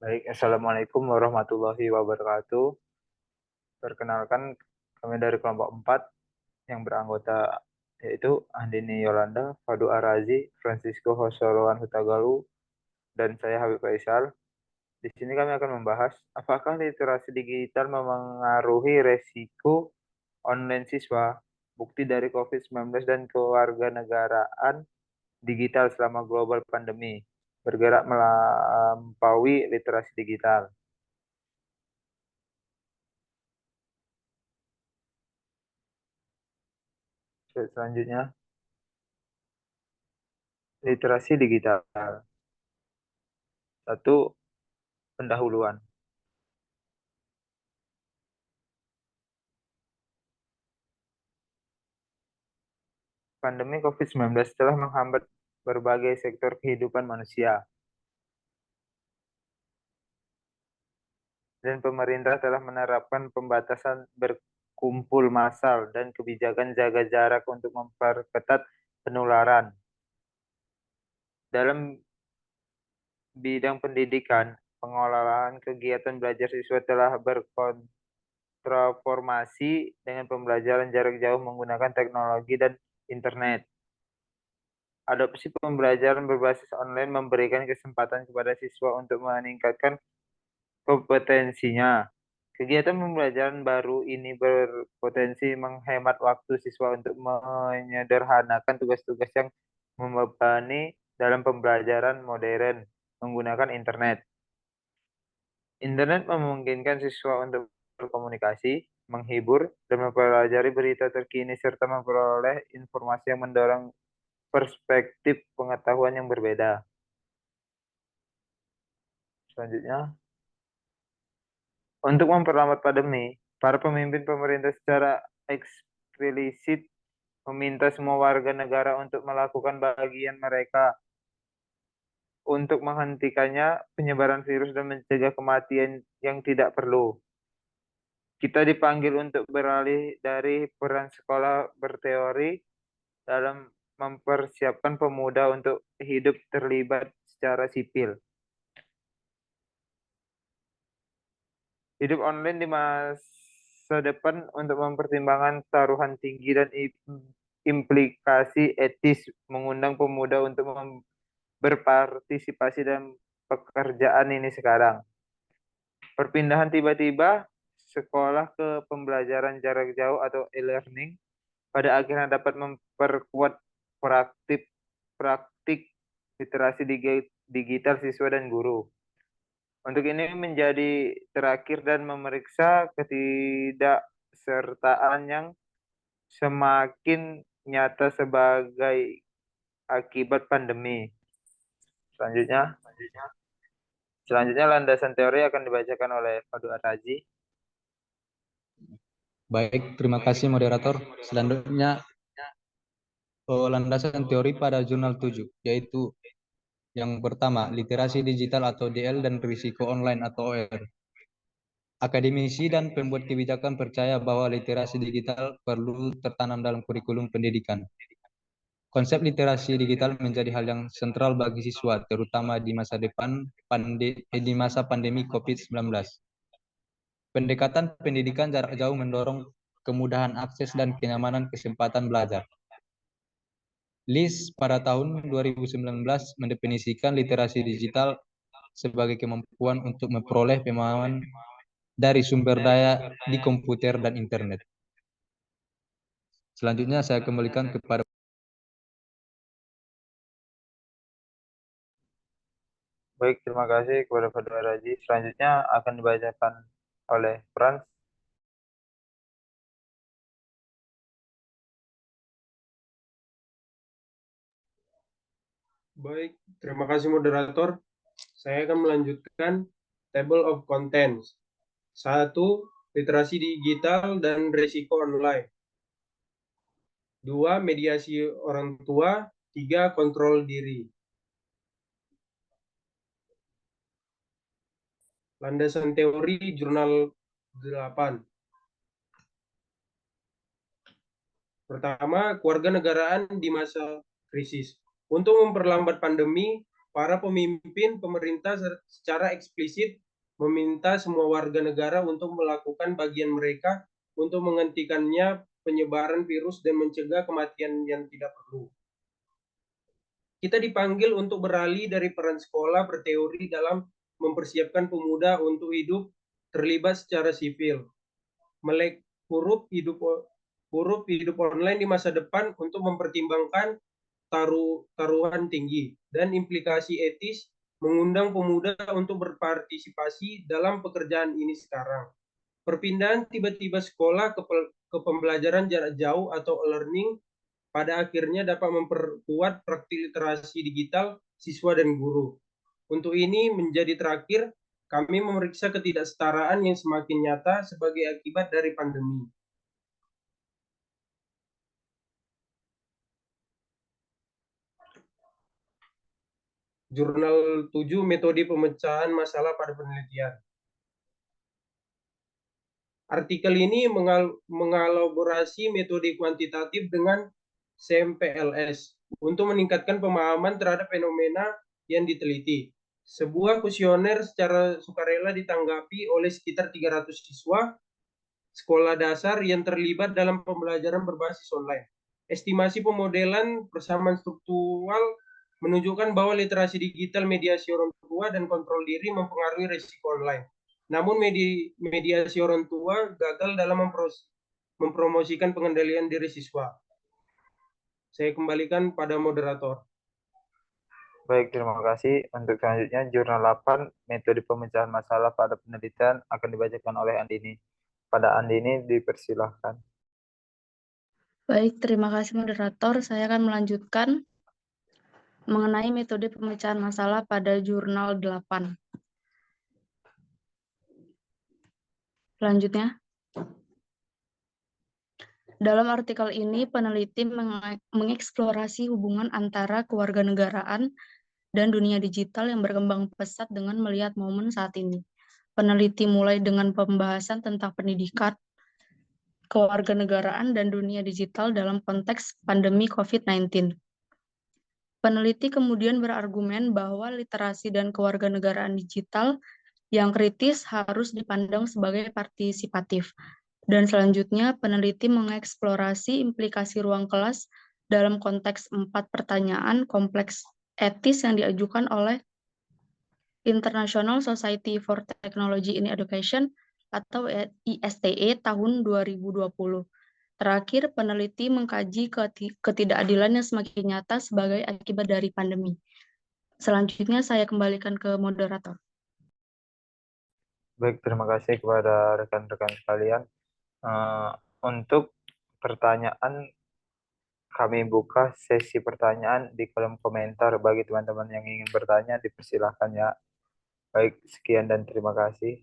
Baik, Assalamualaikum warahmatullahi wabarakatuh. Perkenalkan, kami dari kelompok 4 yang beranggota yaitu Andini Yolanda, Fadu Arazi, Francisco Hosoloan Hutagalu, dan saya Habib Faisal. Di sini kami akan membahas apakah literasi digital memengaruhi resiko online siswa, bukti dari COVID-19 dan kewarganegaraan digital selama global pandemi, bergerak melampaui literasi digital. Selanjutnya, literasi digital. Satu, pendahuluan. Pandemi COVID-19 telah menghambat berbagai sektor kehidupan manusia, dan pemerintah telah menerapkan pembatasan berkumpul massal dan kebijakan jaga jarak untuk memperketat penularan. Dalam bidang pendidikan, pengelolaan kegiatan belajar siswa telah bertransformasi dengan pembelajaran jarak jauh menggunakan teknologi dan internet. Adopsi pembelajaran berbasis online memberikan kesempatan kepada siswa untuk meningkatkan kompetensinya. Kegiatan pembelajaran baru ini berpotensi menghemat waktu siswa untuk menyederhanakan tugas-tugas yang membebani dalam pembelajaran modern menggunakan internet. Internet memungkinkan siswa untuk berkomunikasi, menghibur, dan mempelajari berita terkini serta memperoleh informasi yang mendorong perspektif pengetahuan yang berbeda. Selanjutnya, untuk memperlambat pandemi, para pemimpin pemerintah secara eksplisit meminta semua warga negara untuk melakukan bagian mereka untuk menghentikannya penyebaran virus dan mencegah kematian yang tidak perlu. Kita dipanggil untuk beralih dari peran sekolah berteori dalam mempersiapkan pemuda untuk hidup terlibat secara sipil. Hidup online di masa depan untuk mempertimbangkan taruhan tinggi dan implikasi etis mengundang pemuda untuk berpartisipasi dalam pekerjaan ini sekarang. Perpindahan tiba-tiba sekolah ke pembelajaran jarak jauh atau e-learning pada akhirnya dapat memperkuat praktik praktik literasi digital siswa dan guru. Untuk ini menjadi terakhir dan memeriksa ketidaksertaan yang semakin nyata sebagai akibat pandemi. Selanjutnya, selanjutnya landasan teori akan dibacakan oleh Fadu Araji. Baik, terima kasih moderator. Selanjutnya, landasan teori pada jurnal 7, yaitu yang pertama, literasi digital atau DL dan risiko online atau OR. Akademisi dan pembuat kebijakan percaya bahwa literasi digital perlu tertanam dalam kurikulum pendidikan. Konsep literasi digital menjadi hal yang sentral bagi siswa, terutama di masa depan di masa pandemi COVID-19. Pendekatan pendidikan jarak jauh mendorong kemudahan akses dan kenyamanan kesempatan belajar. LIS pada tahun 2019 mendefinisikan literasi digital sebagai kemampuan untuk memperoleh pemahaman dari sumber daya di komputer dan internet. Selanjutnya saya kembalikan kepada Baik, terima kasih kepada Fadu Araji. Selanjutnya akan dibacakan oleh Frans. Baik, terima kasih moderator. Saya akan melanjutkan table of contents. 1. Literasi digital dan risiko online. 2. Mediasi orang tua. 3. Kontrol diri. Landasan teori jurnal 8. Pertama, kewarganegaraan di masa krisis. Untuk memperlambat pandemi, para pemimpin pemerintah secara eksplisit meminta semua warga negara untuk melakukan bagian mereka untuk menghentikannya penyebaran virus dan mencegah kematian yang tidak perlu. Kita dipanggil untuk beralih dari peran sekolah berteori dalam mempersiapkan pemuda untuk hidup terlibat secara sivil, melek huruf hidup online di masa depan untuk mempertimbangkan taruhan tinggi dan implikasi etis, mengundang pemuda untuk berpartisipasi dalam pekerjaan ini sekarang. Perpindahan tiba-tiba sekolah ke pembelajaran jarak jauh atau e-learning pada akhirnya dapat memperkuat praktik literasi digital siswa dan guru. Untuk ini menjadi terakhir, kami memeriksa ketidaksetaraan yang semakin nyata sebagai akibat dari pandemi. Jurnal 7 Metode Pemecahan Masalah pada Penelitian. Artikel ini mengelaborasi metode kuantitatif dengan CMPLS untuk meningkatkan pemahaman terhadap fenomena yang diteliti. Sebuah kuesioner secara sukarela ditanggapi oleh sekitar 300 siswa sekolah dasar yang terlibat dalam pembelajaran berbasis online. Estimasi pemodelan persamaan struktural menunjukkan bahwa literasi digital, mediasi orang tua, dan kontrol diri mempengaruhi risiko online. Namun mediasi orang tua gagal dalam mempromosikan pengendalian diri siswa. Saya kembalikan pada moderator. Baik, terima kasih. Untuk selanjutnya, jurnal 8, metode pemecahan masalah pada penelitian akan dibacakan oleh Andini. Pada Andini, dipersilahkan. Baik, terima kasih moderator. Saya akan melanjutkan mengenai metode pemecahan masalah pada jurnal 8. Selanjutnya, dalam artikel ini peneliti mengeksplorasi hubungan antara kewarganegaraan dan dunia digital yang berkembang pesat dengan melihat momen saat ini. Peneliti mulai dengan pembahasan tentang pendidikan, kewarganegaraan, dan dunia digital dalam konteks pandemi COVID-19. Peneliti kemudian berargumen bahwa literasi dan kewarganegaraan digital yang kritis harus dipandang sebagai partisipatif. Dan selanjutnya, peneliti mengeksplorasi implikasi ruang kelas dalam konteks 4 pertanyaan kompleks etis yang diajukan oleh International Society for Technology in Education atau ISTE tahun 2020. Terakhir, peneliti mengkaji ketidakadilan yang semakin nyata sebagai akibat dari pandemi. Selanjutnya, saya kembalikan ke moderator. Baik, terima kasih kepada rekan-rekan sekalian. Untuk pertanyaan, kami buka sesi pertanyaan di kolom komentar. Bagi teman-teman yang ingin bertanya, dipersilahkan ya. Baik, sekian dan terima kasih.